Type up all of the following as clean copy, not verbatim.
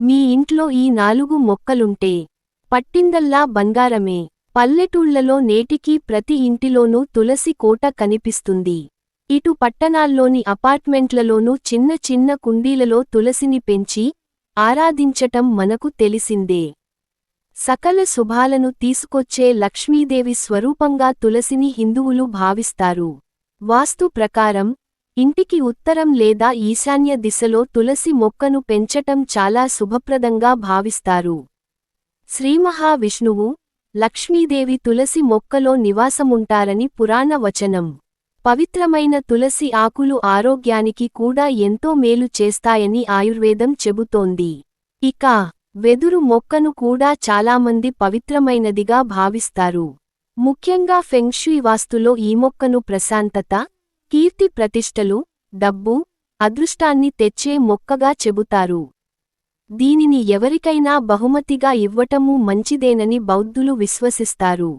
మీ ఇంట్లో ఈ 4 మొక్కలుంటే పట్టిందల్లా బంగారమే. పల్లెటూళ్లలో నేటికీ ప్రతి ఇంటిలోనూ తులసి కోట కనిపిస్తుంది. ఇటు పట్టణాల్లోని అపార్ట్మెంట్లలోనూ చిన్న చిన్న కుండీలలో తులసిని పెంచి ఆరాధించటం మనకు తెలిసిందే. సకల శుభాలను తీసుకొచ్చే లక్ష్మీదేవి స్వరూపంగా తులసిని హిందువులు భావిస్తారు. వాస్తు ప్రకారం ఇంటికి ఉత్తరం లేదా ఈశాన్య దిశలో తులసి మొక్కను పెంచటం చాలా శుభప్రదంగా భావిస్తారు. శ్రీమహావిష్ణువు, లక్ష్మీదేవి తులసి మొక్కలో నివాసముంటారని పురాణ వచనం. పవిత్రమైన తులసి ఆకులు ఆరోగ్యానికి కూడా ఎంతో మేలు చేస్తాయని ఆయుర్వేదం చెబుతోంది. ఇక వెదురు మొక్కను కూడా చాలామంది పవిత్రమైనదిగా భావిస్తారు. ముఖ్యంగా ఫెంగ్షుయ్ వాస్తులో ఈ మొక్కను ప్రశాంతత, కీర్తి ప్రతిష్టలు, డబ్బు, అదృష్టాన్ని తెచ్చే మొక్కగా చెబుతారు. దీనిని ఎవరికైనా బహుమతిగా ఇవ్వటమూ మంచిదేనని బౌద్ధులు విశ్వసిస్తారు.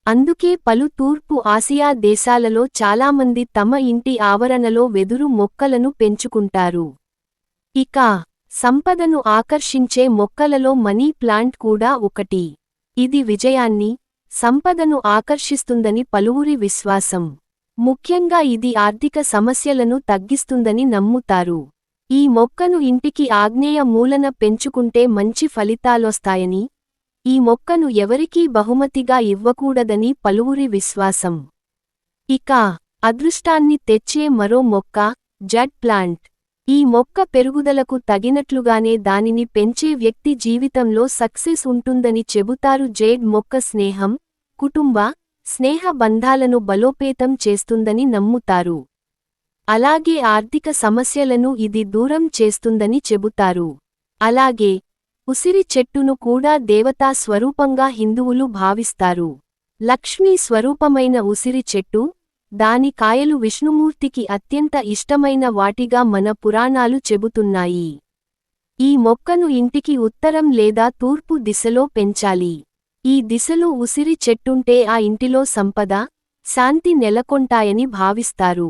అందుకే పలు తూర్పు ఆసియా దేశాలలో చాలామంది తమ ఇంటి ఆవరణలో వెదురు మొక్కలను పెంచుకుంటారు. ఇక సంపదను ఆకర్షించే మొక్కలలో మనీ ప్లాంట్ కూడా ఒకటి. ఇది విజయాన్ని, సంపదను ఆకర్షిస్తుందని పలువురి విశ్వాసం. ముఖ్యంగా ఇది ఆర్థిక సమస్యలను తగ్గిస్తుందని నమ్ముతారు. ఈ మొక్కను ఇంటికి ఆగ్నేయ మూలన పెంచుకుంటే మంచి ఫలితాలొస్తాయని, ఈ మొక్కను ఎవరికీ బహుమతిగా ఇవ్వకూడదని పలువురి విశ్వాసం. ఇక అదృష్టాన్ని తెచ్చే మరో మొక్క జడ్ ప్లాంట్. ఈ మొక్క పెరుగుదలకు తగినట్లుగానే దానిని పెంచే వ్యక్తి జీవితంలో సక్సెస్ ఉంటుందని చెబుతారు. జేడ్ మొక్క స్నేహం, కుటుంబ, స్నేహ బంధాలను బలోపేతం చేస్తుందని నమ్ముతారు. అలాగే ఆర్థిక సమస్యలను ఇది దూరం చేస్తుందని చెబుతారు. అలాగే ఉసిరి చెట్టును కూడా దేవతా స్వరూపంగా హిందువులు భావిస్తారు. లక్ష్మీ స్వరూపమైన ఉసిరి చెట్టు, దాని కాయలు విష్ణుమూర్తికి అత్యంత ఇష్టమైన వాటిగా మన పురాణాలు చెబుతున్నాయి. ఈ మొక్కను ఇంటికి ఉత్తరం లేదా తూర్పు దిశలో పెంచాలి. ఈ దిశలో ఉసిరి చెట్టుంటే ఆ ఇంటిలో సంపద, శాంతి నెలకొంటాయని భావిస్తారు.